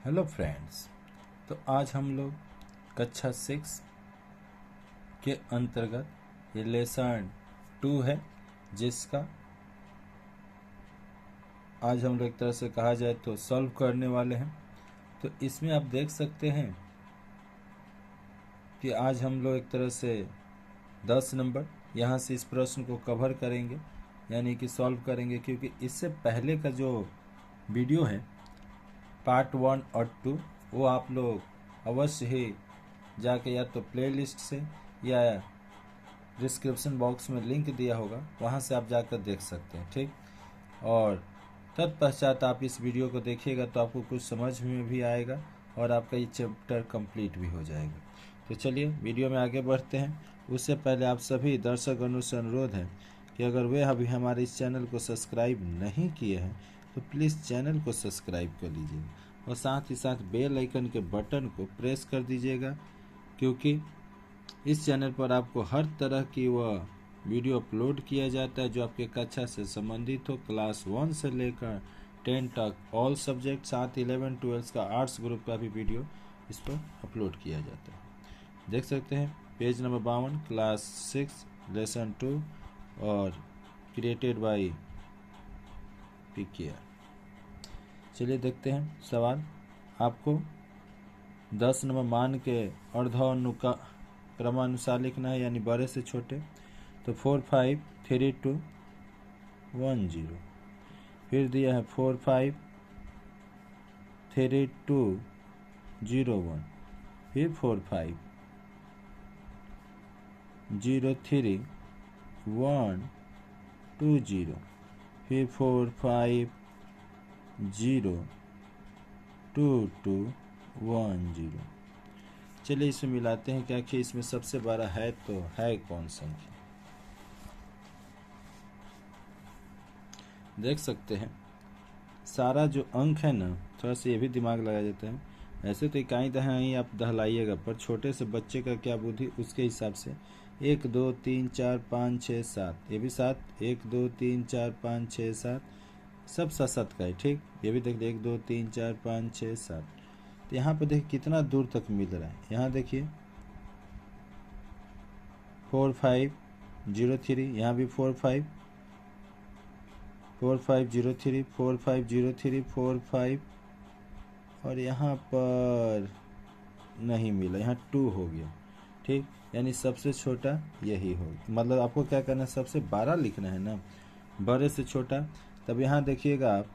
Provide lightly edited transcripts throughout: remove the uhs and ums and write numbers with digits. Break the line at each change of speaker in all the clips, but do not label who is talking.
Hello friends. तो आज हम लोग कक्षा 6 के अंतर्गत ये लेसन 2 है, जिसका आज हम लोग एक तरह से कहा जाए तो सॉल्व करने वाले हैं। तो इसमें आप देख सकते हैं कि आज हम लोग एक तरह से 10 नंबर यहाँ से इस प्रश्न को कवर करेंगे, यानी कि सॉल्व करेंगे, क्योंकि इससे पहले का जो वीडियो है पार्ट 1 और 2 वो आप लोग अवश्य ही जाके या तो प्लेलिस्ट से या डिस्क्रिप्शन बॉक्स में लिंक दिया होगा, वहाँ से आप जाकर देख सकते हैं। ठीक, और तत्पश्चात आप इस वीडियो को देखिएगा तो आपको कुछ समझ में भी आएगा और आपका ये चैप्टर कंप्लीट भी हो जाएगा। तो चलिए वीडियो में आगे बढ़ते हैं। उससे पहले आप सभी दर्शकगणों से अनुरोध है कि अगर वे अभी हमारे इस चैनल को सब्सक्राइब नहीं किए हैं तो प्लीज़ चैनल को सब्सक्राइब कर लीजिएगा और साथ ही साथ बेल आइकन के बटन को प्रेस कर दीजिएगा, क्योंकि इस चैनल पर आपको हर तरह की वह वीडियो अपलोड किया जाता है जो आपके कक्षा से संबंधित हो। क्लास 1 से लेकर 10 तक ऑल सब्जेक्ट, साथ 11 12 का आर्ट्स ग्रुप का भी वीडियो इस पर अपलोड किया जाता है। देख सकते हैं पेज नंबर 52, क्लास 6 लेसन 2 और क्रिएटेड बाय पीकेआर। चलिए देखते हैं सवाल। आपको 10 नंबर मान के अर्धानुका क्रमानुसार लिखना है, यानी बड़े से छोटे। तो 4 5 3 2 1 0, फिर दिया है 4 5 3 2 0 1, फिर 4 5 0 3 1 2 0, फिर 4 5 0 2 2 1 0। चलिए इसे मिलाते हैं कि आखिर इसमें सबसे बड़ा है तो है कौन संख्या। देख सकते हैं सारा जो अंक है ना, थोड़ा सा ये भी दिमाग लगा देते हैं। ऐसे तो इकाई दहाई आप दहलाइएगा, पर छोटे से बच्चे का क्या बुद्धि, उसके हिसाब से 1 2 3 4 5 6 7, ये भी 7, 1 2 3 4 5 6 7, सब 7 का है। ठीक, ये भी देख लीजिए 1 2 3 4 5 6 7। तो यहाँ पर देखिए कितना दूर तक मिल रहा है। यहाँ देखिए 4 5 0 3, यहाँ भी 4 5 4 5 0 3 4 5 0 3 4 5, और यहाँ पर नहीं मिला, यहाँ 2 हो गया। ठीक, यानी सबसे छोटा यही होगा। मतलब आपको क्या करना है, सबसे बड़ा लिखना है ना, बड़े से छोटा। तब यहाँ देखिएगा आप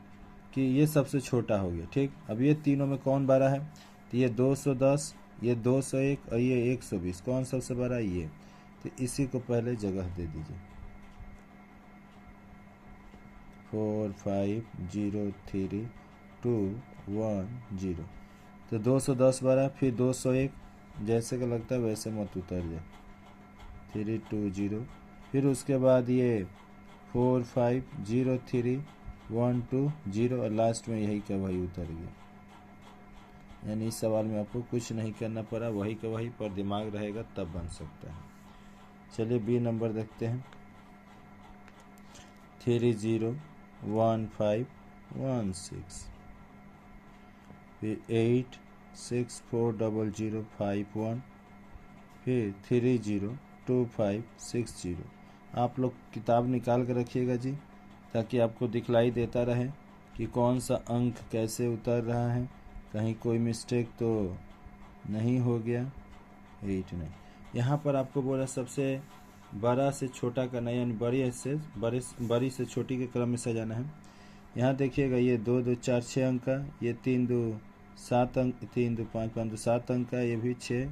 कि ये सबसे छोटा हो गया। ठीक, अब ये तीनों में कौन बड़ा है, तो ये 210, ये 201 और ये 120, कौन सबसे बड़ा, ये। तो इसी को पहले जगह दे दीजिए। 4 5 0 3 2 1 0। तो 210 बड़ा, फिर 201, जैसे का लगता है वैसे मत उतर जाए, 3 2 0, फिर उसके बाद ये 4 5 0 3 1 2 0, और लास्ट में यही का वही उतर गया। यानी इस सवाल में आपको कुछ नहीं करना पड़ा, वही का वही, पर दिमाग रहेगा तब बन सकता है। चलिए बी नंबर देखते हैं। 3 0 1 5 1 6, फिर 8 6 4 0 0 5 1, फिर 3 0 2 5 6 0। आप लोग किताब निकाल कर रखिएगा जी, ताकि आपको दिखलाई देता रहे कि कौन सा अंक कैसे उतर रहा है, कहीं कोई मिस्टेक तो नहीं हो गया। 8 नहीं, यहाँ पर आपको बोला सबसे बड़ा से छोटा करना है, यानी बड़ी से छोटी के क्रम में सजाना है। यहाँ देखिएगा ये 2 2 4 6 अंक का, ये 3 2 7 अंक, 3 2 5 5 2 7 अंक का, ये भी 6,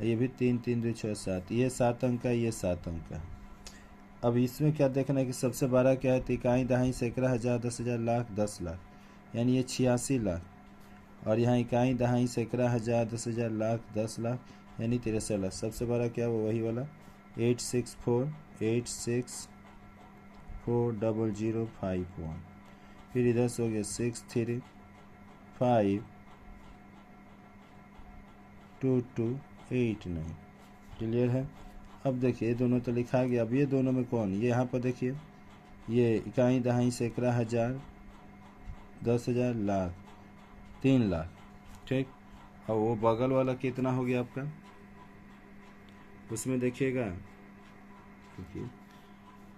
ये भी 3 3 2 6 7, ये 7 अंक का, ये 7 अंक का। अब इसमें क्या देखना है कि सबसे बड़ा क्या है, तो इकाई दहाई सैकड़ा हज़ार 10,000 लाख 10 लाख, यानी ये 86 लाख। और यहाँ इकाई दहाई सैकड़ा हज़ार 10,000 लाख 10 लाख, यानी 63 लाख। सबसे बड़ा क्या वो वही वाला 8 6 4 8 6 4 0 0 5 1, फिर इधर से हो गया 6 3 5 2 2 8 9। क्लियर है। अब देखिए ये दोनों तो लिखा गया, अब ये दोनों में कौन, ये यहाँ पर देखिए ये इकाई दहाई सैकड़ा हज़ार 10,000 लाख 3 लाख, ठीक। और वो बगल वाला कितना हो गया आपका, उसमें देखिएगा,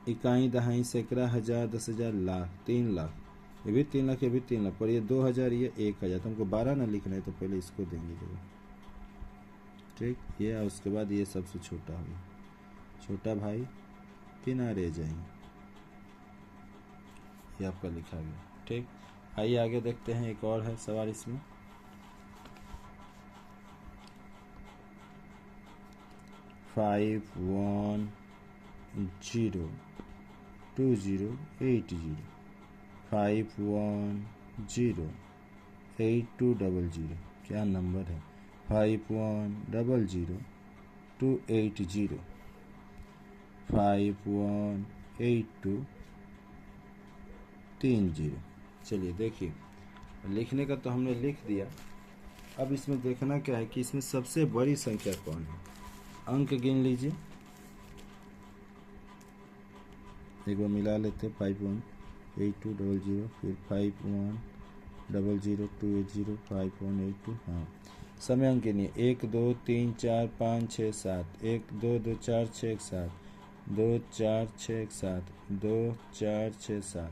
इकाई, दहाई, सैकड़ा, हजार, 10,000, लाख, 3 लाख, ये भी 3 लाख, ये भी 3 लाख, पर ये 2,000, ये 1,000, तो हमको 12 ना लिखना है, तो पहले इसको देंगे जगह। ठीक, ये और उसके बाद ये सबसे छोटा होगा, छोटा भाई किनारे जाएंगे, ये आपका लिखा गया। ठीक, आइए आगे देखते हैं, एक और है सवाल इसमें। फाइव 1 0 2 0 8 0, 5 1 0 8 2 0 0, क्या नंबर है? 5 1 0 0 2 8 0, 5 1 8 2 3 0। चलिए देखिए, लिखने का तो हमने लिख दिया, अब इसमें देखना क्या है कि इसमें सबसे बड़ी संख्या कौन है। अंक गिन लीजिए, एक बार मिला लेते, 5 1 8 2 0 0, फिर 5 1 0 0 2 8 0, 5 1 8 2, हाँ समय अंक गिनिए, 1 2 3 4 5 6 7, 1 2 2 4 6 7, 2 4 6 7, 2 4 6 7,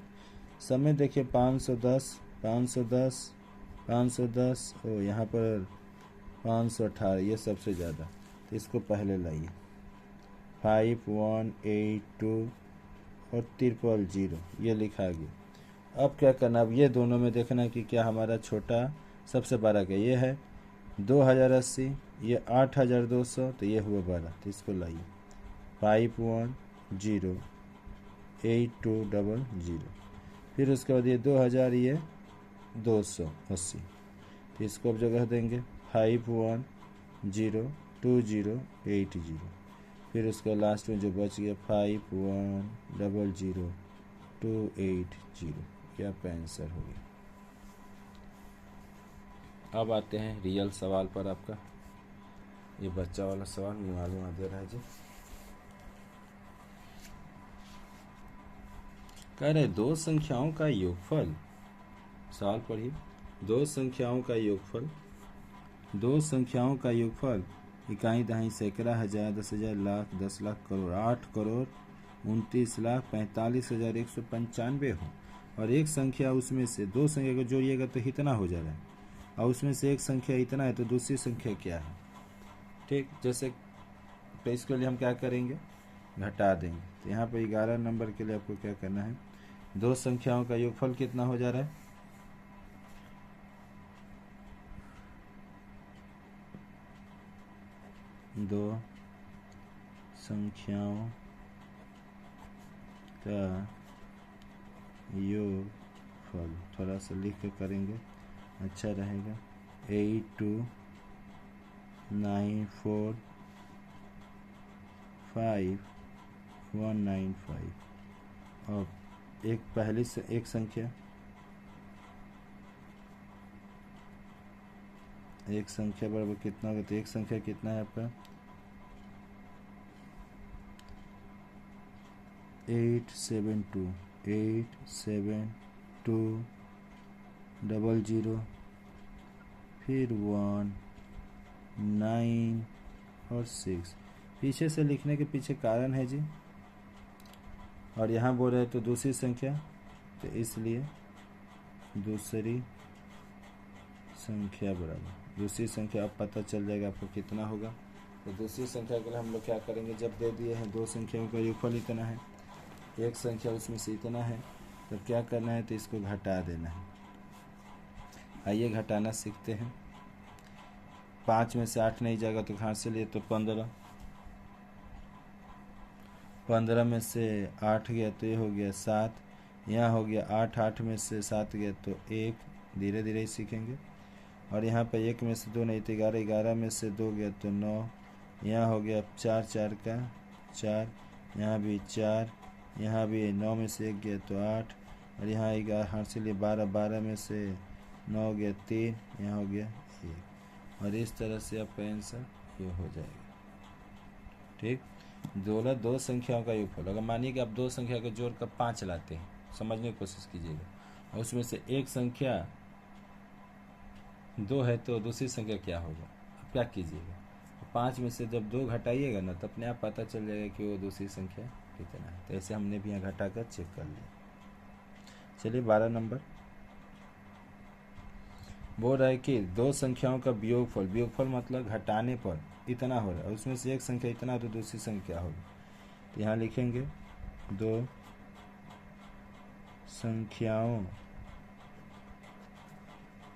समय देखिए 510 510 510, ओ यहाँ पर 518, ये सबसे ज़्यादा, तो इसको पहले लाइए। 5 1 8 2 और 0 ये लिखा गया। अब क्या करना, अब ये दोनों में देखना कि क्या हमारा छोटा सबसे बड़ा क्या, ये है 2080, ये 8200, तो ये हुआ 12, तो इसको लाइए। 5 1 0 8 2 0 0, फिर उसके बाद ये 2000, ये 280, तो इसको अब जगह देंगे। 5 1 0 2 0 8 0, फिर उसका लास्ट में जो बच गया 5 1 0 0 2 8 0, ये आपका आंसर हो गया। अब आते हैं रियल सवाल पर आपका, ये बच्चा वाला सवाल मालूम दे रहा है जी। कह रहे दो संख्याओं का योगफल, सवाल पढ़िए, दो संख्याओं का योगफल, दो संख्याओं का योगफल, इकाई, दहाई, सैकड़ा, हजार, 10,000, लाख, 10 लाख, करोड़, 8 करोड़ 29,45,195 हो, और एक संख्या उसमें से, दो संख्या को जोड़िएगा तो इतना हो जा रहा है, और उसमें से एक संख्या इतना है, तो दूसरी संख्या क्या है? ठीक, जैसे तो इसके लिए हम क्या करेंगे, घटा देंगे। तो यहाँ पर 11 नंबर के लिए आपको क्या करना है, दो संख्याओं का योगफल कितना हो जा रहा है, दो संख्याओं का योगफल, थोड़ा सा लिख कर करेंगे अच्छा रहेगा। 82945195, और एक पहली से एक संख्या, एक संख्या बराबर कितना होगा, तो एक संख्या कितना है आपका 872 00, फिर 1 9 और 6, पीछे से लिखने के पीछे कारण है जी, और यहाँ बोल रहे तो दूसरी संख्या, तो इसलिए दूसरी संख्या बराबर, दूसरी संख्या अब पता चल जाएगा आपको कितना होगा। तो दूसरी संख्या के लिए हम लोग क्या करेंगे, जब दे दिए हैं दो संख्याओं का योगफल इतना है, एक संख्या उसमें से इतना है, तो क्या करना है, तो इसको घटा देना है। आइए घटाना सीखते हैं। 5 में से 8 नहीं जाएगा तो कहाँ से लिए, तो 15, 15 में से 8 गया तो ये हो गया 7, यहाँ हो गया 8, 8 में से 7 गया तो 1, धीरे धीरे ही सीखेंगे। और यहाँ पर 1 में से 2 नहीं तो 11, 11 में से 2 गया तो 9, यहाँ हो गया 4, 4 का 4, यहाँ भी 4, यहाँ भी 9 में से 1 गया तो 8, और यहाँ 11 हाथ से लिए 12, 12 में से 9 गया 3, यहाँ हो गया 1, और इस तरह से आपका आंसर ये हो जाएगा। ठीक, दो संख्याओं का योगफल, अगर मानिए कि आप दो संख्या को जोड़कर 5 लाते हैं, समझने की कोशिश कीजिएगा, और उसमें से एक संख्या 2 है तो दूसरी संख्या क्या होगा? अब क्या कीजिएगा, 5 में से जब 2 घटाइएगा ना तो अपने आप पता चल जाएगा कि वो दूसरी संख्या कितना है। तो ऐसे हमने भी यहाँ घटा कर चेक कर लिया। चलिए 12 नंबर बोल रहा है कि 2 संख्याओं का वियोगफल, वियोगफल मतलब घटाने पर इतना हो रहा है, उसमें से एक संख्या इतना तो दूसरी संख्या होगी। तो यहाँ लिखेंगे 2 संख्याओं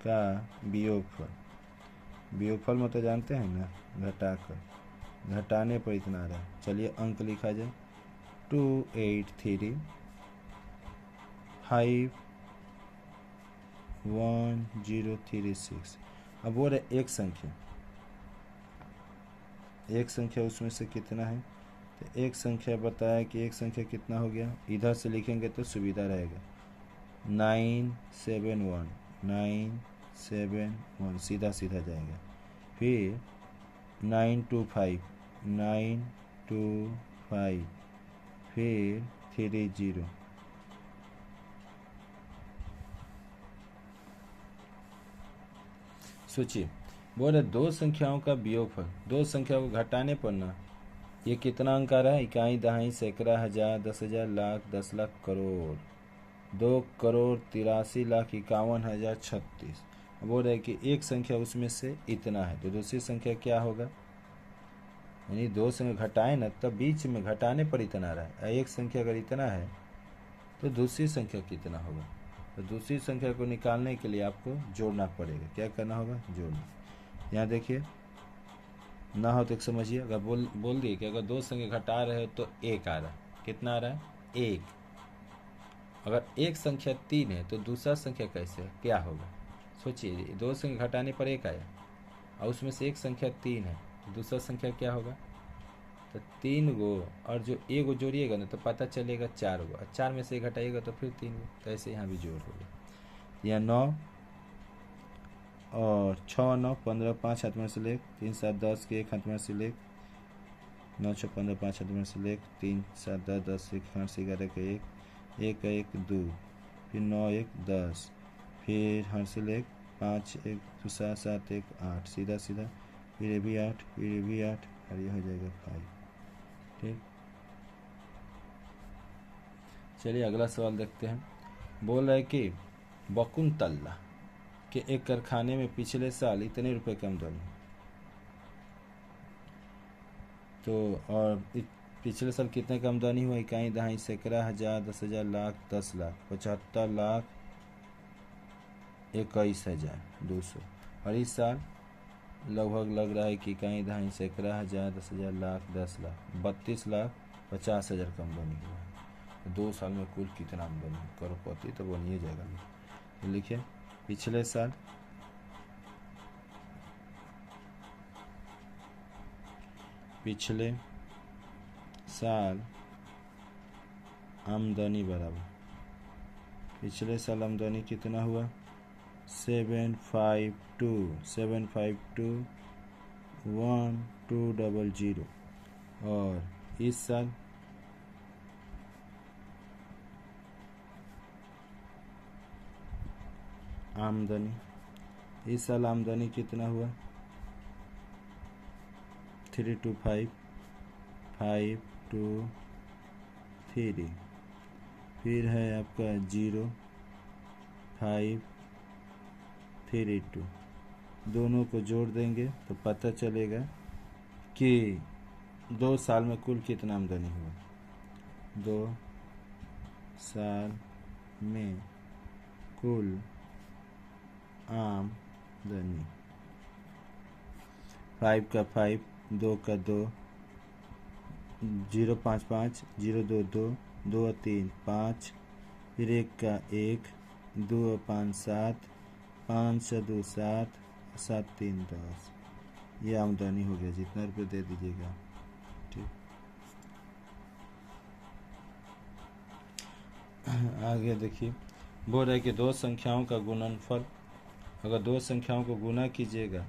का वियोगफल। वियोगफल मतलब जानते हैं ना, घटाकर, घटाने पर इतना आ रहा है। चलिए अंक लिखा जाए 283511036। अब वो रहे एक संख्या, एक संख्या उसमें से कितना है, तो एक संख्या बताया कि एक संख्या कितना हो गया, इधर से लिखेंगे तो सुविधा रहेगा 971 सीधा सीधा जाएगा। फिर 925 फिर 30। सोचिए बोले 2 संख्याओं का वियोगफल, 2 संख्या को घटाने पर ना ये कितना अंक आ रहा है, इकाई दहाई सैकड़ा हजार 10,000 लाख 10 लाख करोड़ 2,83,51,036। बोल रहे कि एक संख्या उसमें से इतना है तो दूसरी संख्या क्या होगा, यानी 2 संख्या घटाए ना तब बीच में घटाने पर इतना रहा है। एक संख्या अगर इतना है तो दूसरी संख्या कितना होगा, तो दूसरी संख्या को निकालने के लिए आपको जोड़ना पड़ेगा। क्या करना होगा, जोड़ना। यहाँ देखिए ना हो तो समझिए, अगर बोल दिए कि अगर 2 संख्या घटा रहे हो तो 1 आ रहा है, कितना आ रहा है 1। अगर एक संख्या 3 है तो दूसरा संख्या कैसे है, क्या होगा, सोचिए 2 संख्या घटाने पर 1 आया और उसमें से एक संख्या 3 है तो दूसरा संख्या क्या होगा, तो 3 गो और जो 1 गो जोड़िएगा ना तो पता चलेगा 4 गो, और 4 में से 1 घटाइएगा तो फिर 3 गो। तो ऐसे यहाँ भी जोड़ होगा। यहाँ 9 और 6 9 15 5 हाथ में से लेख 3 7 10 के 1 हाथ में से लेख 9 6 15 5 हाथ में से लेख 3 7 10 10 1 हाथ से 11 के 1 1 1 2 फिर 9 1 10 फिर हाथ से लेख 5 1 2 7 7 1 8 सीधा सीधा, फिर ये भी 8 फिर ये भी 8 और ये हो जाएगा 5। ठीक, चलिए अगला सवाल देखते हैं। बोल रहा है कि बकुंतला के एक कारखाने में पिछले साल इतने रुपए की आमदनी, तो और पिछले साल कितने का आमदनी हुआ, इकाई दहाई सैकड़ा हजार 10,000 लाख 10 लाख 75 लाख 21,200। और इस साल लगभग लग रहा है कि इकाई दहाई सैकड़ा हजार 10,000 लाख 10 लाख 32,50,000 का आमदनी हुआ है। 2 साल में कुल कितना आमदनी, करोड़पति तो बनिए जाएगा। तो लिखिए पिछले साल आमदनी बराबर, पिछले साल आमदनी कितना हुआ 752,1200 और इस साल आमदनी कितना हुआ 325,523। फिर है आपका 0,532, दोनों को जोड़ देंगे तो पता चलेगा कि 2 साल में कुल कितना आमदनी हुआ। 2 साल में कुल आमदनी 5 का 5 2 का 2 0 5 5 0 2 2 2 3 5 फिर 1 का 1 2 5 7 5 2 7 7 3 10। ये आमदनी हो गया, जितना रुपये दे दीजिएगा। ठीक, आगे देखिए बोल रहा है कि 2 संख्याओं का गुणनफल, अगर 2 संख्याओं को गुना कीजिएगा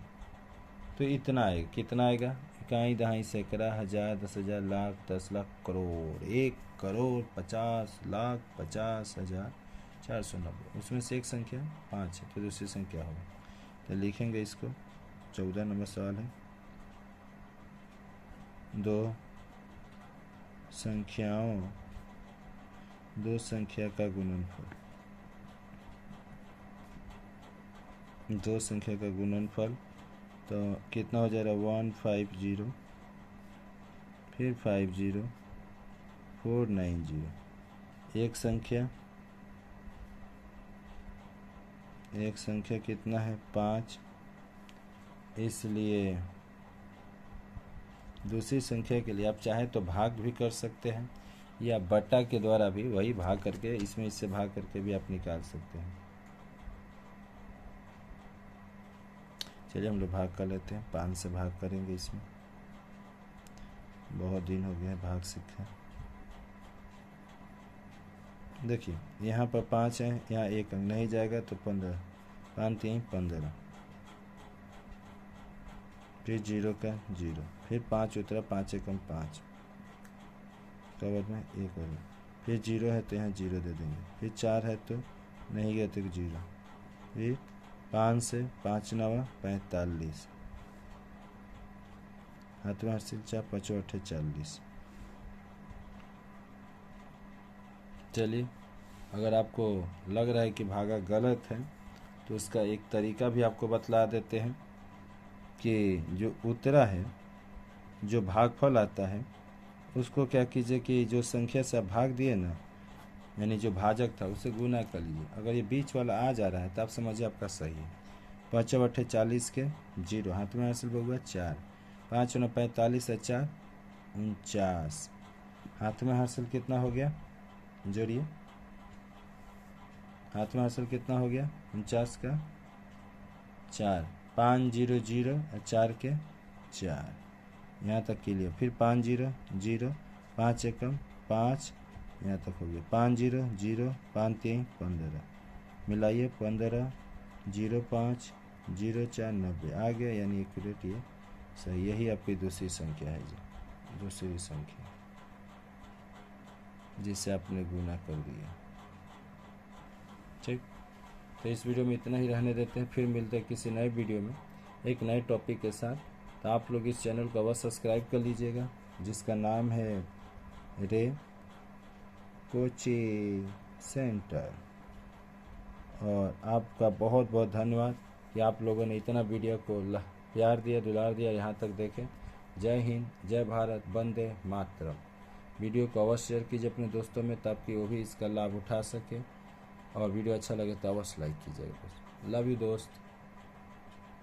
तो इतना आएगा, कितना आएगा, इकाई दहाई सैकड़ा हजार 10,000 लाख 10 लाख करोड़ 1,50,50,490। उसमें से एक संख्या 5 है तो दूसरी संख्या होगा। तो लिखेंगे इसको। 14 नंबर सवाल है, दो संख्या का गुणनफल, दो संख्या का गुणनफल तो कितना हो जाएगा 150, फिर 50, 490। एक संख्या कितना है 5, इसलिए दूसरी संख्या के लिए आप चाहे तो भाग भी कर सकते हैं या बटा के द्वारा भी वही भाग करके इसमें इससे भाग करके भी आप निकाल सकते हैं। चलिए हम लोग भाग कर लेते हैं, 5 से भाग करेंगे। इसमें बहुत दिन हो गए भाग सीखे। देखिए यहाँ पर 5 है, यहाँ 1 अंक नहीं जाएगा तो 15, 5 3 15, फिर 0 का 0, फिर 5 उतरा, 5 एकम 5, कवर में 1 होगा, फिर 0 है तो यहाँ 0 दे देंगे, फिर 4 है तो नहीं गया तो 0, फिर 5 से 5 9 45, हाथ में हासिल 4 5 8 40। चलिए अगर आपको लग रहा है कि भागा गलत है तो उसका एक तरीका भी आपको बतला देते हैं कि जो उत्तरा है, जो भागफल आता है उसको क्या कीजिए कि जो संख्या से आप भाग दिए ना, यानी जो भाजक था उसे गुना कर लीजिए। अगर ये बीच वाला आ जा रहा है तो आप समझिए आपका सही है। 5 8 40 के 0, हाथ में हासिल होगा 4, 5 9 45 है 4 49, हाथ में हासिल कितना हो गया, जोड़िए, हाथ में हासिल कितना हो गया 49 का 4, 5 0 0 4 के 4, यहाँ तक क्लियर। फिर 5 0 0, 5 एकम 5, यहाँ तक हो गया। 5 0 0, 5 3 15, मिलाइए 15 0 5 0 4 90 आ गया, यानी एक्यूरेट ये सही। यही आपकी दूसरी संख्या है जी, दूसरी संख्या जिसे आपने गुना कर दिया। ठीक, तो इस वीडियो में इतना ही रहने देते हैं, फिर मिलते हैं किसी नए वीडियो में एक नए टॉपिक के साथ। तो आप लोग इस चैनल को अवश्य सब्सक्राइब कर लीजिएगा जिसका नाम है रे कोचिंग सेंटर। और आपका बहुत बहुत धन्यवाद कि आप लोगों ने इतना वीडियो को प्यार दिया, दुलार दिया, यहाँ तक देखें। जय हिंद, जय भारत, वंदे मातरम। वीडियो को अवश्य शेयर कीजिए अपने दोस्तों में ताकि वो भी इसका लाभ उठा सके, और वीडियो अच्छा लगे तो अवश्य लाइक कीजिएगा। लव यू दोस्त।